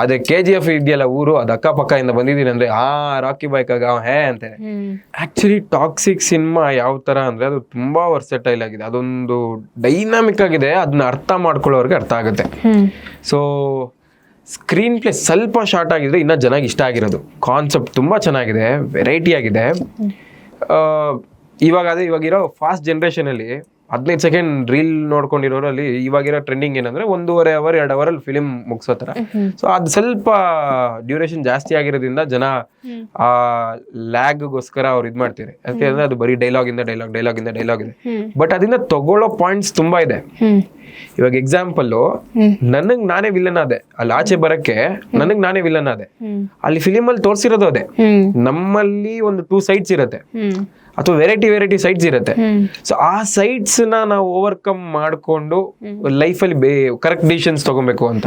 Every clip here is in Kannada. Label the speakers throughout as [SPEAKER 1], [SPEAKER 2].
[SPEAKER 1] ಅದೇ KGF ಇದೆಯಲ್ಲ ಊರು, ಅದು ಅಕ್ಕಪಕ್ಕ ಬಂದಿದ್ದೀನಿ ಅಂದ್ರೆ ರಾಕಿ ಬೈಕ್ ಹೇ ಅಂತಾರೆ. ಆಕ್ಚುಲಿ ಟಾಕ್ಸಿಕ್ ಸಿನಿಮಾ ಯಾವ ತರ ಅಂದ್ರೆ ಅದು ತುಂಬಾ ವರ್ಸಟೈಲ್ ಆಗಿದೆ, ಅದೊಂದು ಡೈನಾಮಿಕ್ ಆಗಿದೆ, ಅದನ್ನ ಅರ್ಥ ಮಾಡ್ಕೊಳ್ಳೋರ್ಗೆ ಅರ್ಥ ಆಗುತ್ತೆ. ಸೊ ಸ್ಕ್ರೀನ್ ಪ್ಲೇ ಸ್ವಲ್ಪ ಶಾರ್ಟ್ ಆಗಿದ್ರೆ ಇನ್ನೂ ಚೆನ್ನಾಗಿ ಇಷ್ಟ ಆಗಿರೋದು. ಕಾನ್ಸೆಪ್ಟ್ ತುಂಬ ಚೆನ್ನಾಗಿದೆ, ವೆರೈಟಿ ಆಗಿದೆ. ಇವಾಗಿರೋ ಫಾಸ್ಟ್ ಜನ್ರೇಷನಲ್ಲಿ 15 ಸೆಕೆಂಡ್ ರೀಲ್ ನೋಡ್ಕೊಂಡಿರೋರಲ್ಲಿ ಇವಾಗಿರೋ ಟ್ರೆಂಡಿಂಗ್ ಏನಂದ್ರೆ 1.5 ಅವರ್ 2 ಅವರಲ್ಲಿ ಫಿಲಿಮ್ ಮುಗಿಸೋ ಥರ. ಸೊ ಅದು ಸ್ವಲ್ಪ ಡ್ಯೂರೇಷನ್ ಜಾಸ್ತಿ ಆಗಿರೋದ್ರಿಂದ ಜನ ಆ ಲ್ಯಾಗ್ಗೋಸ್ಕರ ಅವ್ರು ಇದು ಮಾಡ್ತಾರೆ. ಯಾಕೆಂದ್ರೆ ಅದು ಬರೀ ಡೈಲಾಗ್ ಇಂದ ಡೈಲಾಗ್ ಇದೆ. ಬಟ್ ಅದರಿಂದ ತಗೊಳ್ಳೋ ಪಾಯಿಂಟ್ಸ್ ತುಂಬಾ ಇದೆ. ಇವಾಗ ಎಕ್ಸಾಂಪಲ್, ನನಗ್ ನಾನೇ ವಿಲನ್ ಆದೆ, ಅಲ್ಲಿ ಆಚೆ ಬರಕ್ಕೆ ನನಗ್ ನಾನೇ ವಿಲನ್ ಆದೆ. ಅಲ್ಲಿ ಫಿಲಿಮ್ ಅಲ್ಲಿ ತೋರ್ಸಿರೋದು ಅದೇ. ನಮ್ಮಲ್ಲಿ ಒಂದು 2 ಸೈಡ್ಸ್ ಇರುತ್ತೆ ಅಥವಾ ವೆರೈಟಿ ಸೈಡ್ಸ್ ಇರುತ್ತೆ. ಸೊ ಆ ಸೈಡ್ಸ್ ನಾವು ಓವರ್ಕಮ್ ಮಾಡ್ಕೊಂಡು ಲೈಫಲ್ಲಿ ಕರೆಕ್ಟ್ ಡಿಸಿಷನ್ಸ್ ತಗೊಬೇಕು ಅಂತ.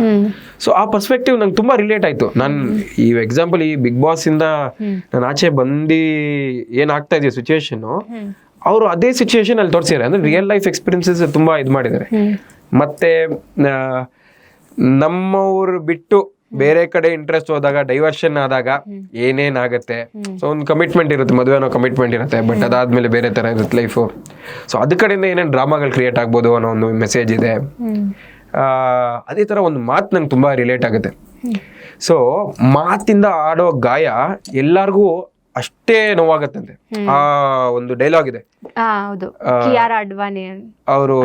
[SPEAKER 1] ಸೊ ಆ ಪರ್ಸ್ಪೆಕ್ಟಿವ್ ನಂಗೆ ತುಂಬಾ ರಿಲೇಟ್ ಆಯ್ತು. ನಾನು ಈ ಎಕ್ಸಾಂಪಲ್ ಈ ಬಿಗ್ ಬಾಸ್ ಇಂದ ನಾನು ಆಚೆ ಬಂದು ಏನಾಗ್ತಾ ಇದೆಯೋ ಸಿಚುವೇಶನ್, ಅವರು ಅದೇ ಸಿಚುವೇಶನ್ ಅಲ್ಲಿ ತೋರಿಸಿದ್ದಾರೆ. ಅಂದ್ರೆ ರಿಯಲ್ ಲೈಫ್ ಎಕ್ಸ್ಪೀರಿಯನ್ಸಸ್ ತುಂಬಾ ಇದು ಮಾಡಿದ್ದಾರೆ. ಮತ್ತೆ ನಮ್ಮವ್ರು ಬಿಟ್ಟು ಬೇರೆ ಕಡೆ ಇಂಟ್ರೆಸ್ಟ್ ಹೋದಾಗ, ಡೈವರ್ಷನ್ ಆದಾಗ ಏನೇನಾಗತ್ತೆ. ಸೊ ಒಂದು ಕಮಿಟ್ಮೆಂಟ್ ಇರುತ್ತೆ, ಮದುವೆ ಅನ್ನೋ ಕಮಿಟ್ಮೆಂಟ್ ಇರುತ್ತೆ, ಬಟ್ ಅದಾದ್ಮೇಲೆ ಬೇರೆ ತರ ಇರುತ್ತೆ ಲೈಫು. ಸೊ ಅದ ಕಡೆಯಿಂದ ಏನೇನು ಡ್ರಾಮಾಗಳು ಕ್ರಿಯೇಟ್ ಆಗ್ಬೋದು ಅನ್ನೋ ಒಂದು ಮೆಸೇಜ್ ಇದೆ. ಅದೇ ತರ ಒಂದು ಮಾತು ನಂಗೆ ತುಂಬಾ ರಿಲೇಟ್ ಆಗುತ್ತೆ. ಸೊ ಮಾತಿಂದ ಆಡೋ ಗಾಯ ಎಲ್ಲಾರ್ಗೂ ಅಷ್ಟೇ ನೋವಾಗತ್ತಂತೆ. ಆ ಒಂದು ಡೈಲಾಗ್ ಇದೆ, ಅವರು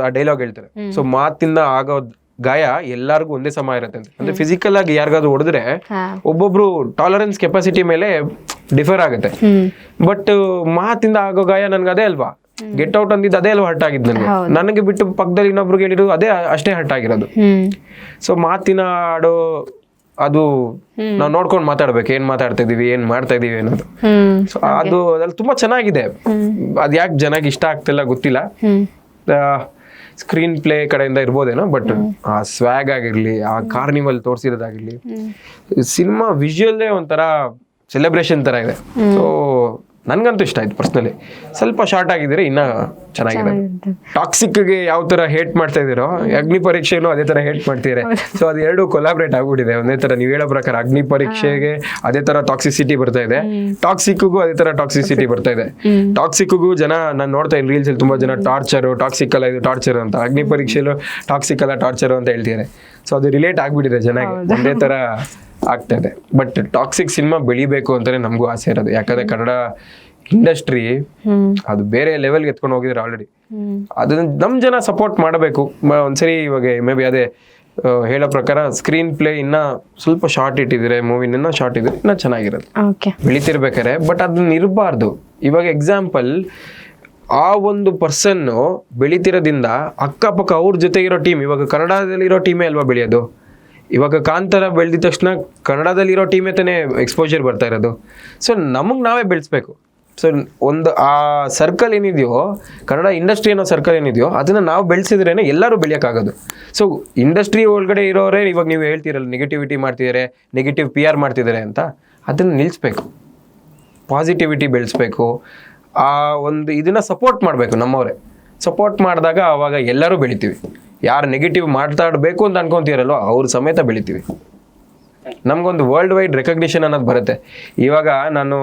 [SPEAKER 1] ಆ ಡೈಲಾಗ್ ಹೇಳ್ತಾರೆ. ಸೊ ಮಾತಿಂದ ಆಗೋ ಗಾಯ ಎಲ್ಲಾರ್ಗು ಒಂದೇ ಸಮ ಇರುತ್ತೆ ಅಂತ. ಅಂದ್ರೆ ಫಿಸಿಕಲ್ ಆಗಿ ಯಾರಿಗಾದ್ರು ಹೊಡೆದ್ರೆ ಒಬ್ಬೊಬ್ರು ಟಾಲರೆನ್ಸ್ ಕೆಪಾಸಿಟಿ ಮೇಲೆ ಡಿಫರ್ ಆಗುತ್ತೆ. ಬಟ್ ಮಾತಿಂದ ಆಗೋ ಗಾಯ ನನ್ಗೆ ಅದೇ ಅಲ್ವಾ, ಗೆಟ್ ಔಟ್ ಅಂದಿದ್ದು ಅದೇ ಅಲ್ವಾ ಹರ್ಟ್ ಆಗಿದ್ದು ನನಗೆ ಬಿಟ್ಟು ಪಕ್ಕದಲ್ಲಿ ಇನ್ನೊಬ್ರಿಗೆ ಹೇಳಿರೋದು ಅದೇ ಅಷ್ಟೇ ಹರ್ಟ್ ಆಗಿರೋದು. ಸೊ ಮಾತಿನ ಆಡೋ ಅದು ನಾವು ನೋಡ್ಕೊಂಡು ಮಾತಾಡ್ಬೇಕು, ಏನ್ ಮಾತಾಡ್ತಾ ಇದೀವಿ, ಏನ್ ಮಾಡ್ತಾ ಇದೀವಿ ಅನ್ನೋದು. ಸೊ ಅದು ಅದ್ರಲ್ಲಿ ತುಂಬಾ ಚೆನ್ನಾಗಿದೆ. ಅದ್ ಯಾಕೆ ಜನಕ್ಕೆ ಇಷ್ಟ ಆಗ್ತಿಲ್ಲ ಗೊತ್ತಿಲ್ಲ. ಸ್ಕ್ರೀನ್ ಪ್ಲೇ ಕಡೆಯಿಂದ ಇರ್ಬೋದೇನೋ, ಬಟ್ ಆ ಸ್ವ್ಯಾಗ್ ಆಗಿರ್ಲಿ, ಆ ಕಾರ್ನಿವಲ್ ತೋರಿಸಿರೋದಾಗಿರ್ಲಿ, ಸಿನಿಮಾ ವಿಜುವಲ್ಲೇ ಒಂಥರ ಸೆಲೆಬ್ರೇಷನ್ ತರ ಇದೆ. ಸೊ ನನ್ಗಂತೂ ಇಷ್ಟ ಆಯ್ತು ಪರ್ಸ್ನಲಿ. ಸ್ವಲ್ಪ ಶಾರ್ಟ್ ಆಗಿದ್ರೆ ಇನ್ನ ಚೆನ್ನಾಗಿದೆ. ಟಾಕ್ಸಿಕ್ಗೆ ಯಾವ ತರ ಹೇಟ್ ಮಾಡ್ತಾ ಇದೀರೋ, ಅಗ್ನಿ ಪರೀಕ್ಷೆನೂ ಅದೇ ತರ ಹೇಟ್ ಮಾಡ್ತಿದ್ದಾರೆ. ಸೊ ಅದು ಎರಡು ಕೊಲಾಬ್ರೇಟ್ ಆಗ್ಬಿಟ್ಟಿದೆ ಒಂದೇ ತರ. ನೀವು ಹೇಳೋ ಪ್ರಕಾರ ಅಗ್ನಿ ಪರೀಕ್ಷೆಗೆ ಅದೇ ತರ ಟಾಕ್ಸಿಸಿಟಿ ಬರ್ತಾ ಇದೆ, ಟಾಕ್ಸಿಕ್ಗೂ ಅದೇ ತರ ಟಾಕ್ಸಿಸಿಟಿ ಬರ್ತಾ ಇದೆ. ಟಾಕ್ಸಿಕ್ಗೂ ಜನ ನಾನು ನೋಡ್ತಾ ಇದ್ದೀನಿ ರೀಲ್ಸ್ ಅಲ್ಲಿ ತುಂಬಾ ಜನ ಟಾರ್ಚರ್, ಟಾಕ್ಸಿಕ್ ಅಲ್ಲ ಇದು ಟಾರ್ಚರ್ ಅಂತ, ಅಗ್ನಿ ಪರೀಕ್ಷೆಲು ಟಾಕ್ಸಿಕ್ ಅಲ್ಲ ಟಾರ್ಚರ್ ಅಂತ ಹೇಳ್ತಿದ್ದಾರೆ. ಸೊ ಅದು ರಿಲೇಟ್ ಆಗ್ಬಿಟ್ಟಿದೆ ಜನಕ್ಕೆ, ಒಂದೇ ತರ ಆಗ್ತಾ ಇದೆ. ಬಟ್ ಟಾಕ್ಸಿಕ್ ಸಿನಿಮಾ ಬೆಳಿಬೇಕು ಅಂತಾನೆ ನಮಗೂ ಆಸೆ ಇರೋದು. ಯಾಕಂದ್ರೆ ಕನ್ನಡ ಇಂಡಸ್ಟ್ರಿ ಅದು ಬೇರೆ ಲೆವೆಲ್ಗೆ ಎತ್ಕೊಂಡು ಹೋಗಿದ್ರೆ ಆಲ್ರೆಡಿ. ಅದನ್ನ ನಮ್ ಜನ ಸಪೋರ್ಟ್ ಮಾಡಬೇಕು. ಒಂದ್ಸರಿ ಇವಾಗ ಮೇ ಬಿ ಅದೇ ಹೇಳೋ ಪ್ರಕಾರ ಸ್ಕ್ರೀನ್ ಪ್ಲೇ ಇನ್ನ ಸ್ವಲ್ಪ ಶಾರ್ಟ್ ಇಟ್ಟಿದ್ರೆ, ಮೂವಿನ ಶಾರ್ಟ್ ಇದ್ರೆ ಇನ್ನ ಚೆನ್ನಾಗಿರೋದು, ಬೆಳಿತಿರ್ಬೇಕಾರೆ. ಬಟ್ ಅದನ್ನ ಇರಬಾರ್ದು. ಇವಾಗ ಎಕ್ಸಾಂಪಲ್, ಆ ಒಂದು ಪರ್ಸನ್ ಬೆಳಿತಿರೋದ್ರಿಂದ ಅಕ್ಕಪಕ್ಕ ಅವ್ರ ಜೊತೆಗಿರೋ ಟೀಮ್, ಇವಾಗ ಕನ್ನಡದಲ್ಲಿರೋ ಟೀಮೇ ಅಲ್ವಾ ಬೆಳೆಯೋದು. ಇವಾಗ ಕಾಂತಾರ ಬೆಳೆದಿದ ತಕ್ಷಣ ಕನ್ನಡದಲ್ಲಿರೋ ಟೀಮೇ ತಾನೇ ಎಕ್ಸ್ಪೋಜರ್ ಬರ್ತಾ ಇರೋದು. ಸೊ ನಮಗೆ ನಾವೇ ಬೆಳೆಸ್ಬೇಕು. ಸೊ ಒಂದು ಆ ಸರ್ಕಲ್ ಏನಿದೆಯೋ, ಕನ್ನಡ ಇಂಡಸ್ಟ್ರಿ ಅನ್ನೋ ಸರ್ಕಲ್ ಏನಿದೆಯೋ, ಅದನ್ನ ನಾವು ಬೆಳೆಸಿದ್ರೇನೆ ಎಲ್ಲರೂ ಬೆಳೆಯೋಕ್ಕಾಗೋದು. ಸೊ ಇಂಡಸ್ಟ್ರಿ ಒಳಗಡೆ ಇರೋರೇ ಇವಾಗ ನೀವು ಹೇಳ್ತೀರಲ್ಲ, ನೆಗೆಟಿವಿಟಿ ಮಾಡ್ತಿದ್ದಾರೆ, ನೆಗೆಟಿವ್ PR ಮಾಡ್ತಿದ್ದಾರೆ ಅಂತ, ಅದನ್ನು ನಿಲ್ಲಿಸ್ಬೇಕು, ಪಾಸಿಟಿವಿಟಿ ಬೆಳೆಸ್ಬೇಕು. ಆ ಒಂದು ಇದನ್ನ ಸಪೋರ್ಟ್ ಮಾಡಬೇಕು. ನಮ್ಮವರೇ ಸಪೋರ್ಟ್ ಮಾಡಿದಾಗ ಅವಾಗ ಎಲ್ಲರೂ ಬೆಳಿತೀವಿ. ಯಾರು ನೆಗೆಟಿವ್ ಮಾತಾಡಬೇಕು ಅಂತ ಅನ್ಕೊಂತೀರಲ್ವ ಅವ್ರ ಸಮೇತ ಬೆಳಿತೀವಿ. ನಮ್ಗೊಂದು ವರ್ಲ್ಡ್ ವೈಡ್ ರೆಕಗ್ನಿಷನ್ ಅನ್ನೋದು ಬರುತ್ತೆ. ಇವಾಗ ನಾನು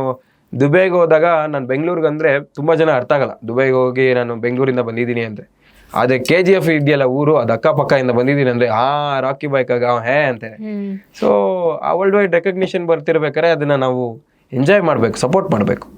[SPEAKER 1] ದುಬೈಗೆ ಹೋದಾಗ, ನಾನು ಬೆಂಗಳೂರಿಗೆ ಅಂದರೆ ತುಂಬ ಜನ ಅರ್ಥ ಆಗಲ್ಲ, ದುಬೈಗೆ ಹೋಗಿ ನಾನು ಬೆಂಗಳೂರಿಂದ ಬಂದಿದ್ದೀನಿ ಅಂದರೆ. ಅದೇ KGF ಇದೆಯಲ್ಲ ಊರು, ಅದು ಅಕ್ಕಪಕ್ಕ ಬಂದಿದ್ದೀನಿ ಅಂದರೆ ರಾಕಿ ಬೈಕ್ ಹೇ ಅಂತಾರೆ. ಸೊ ಆ ವರ್ಲ್ಡ್ ವೈಡ್ ರೆಕಗ್ನಿಷನ್ ಬರ್ತಿರ್ಬೇಕಾದ್ರೆ ಅದನ್ನ ನಾವು ಎಂಜಾಯ್ ಮಾಡಬೇಕು, ಸಪೋರ್ಟ್ ಮಾಡಬೇಕು.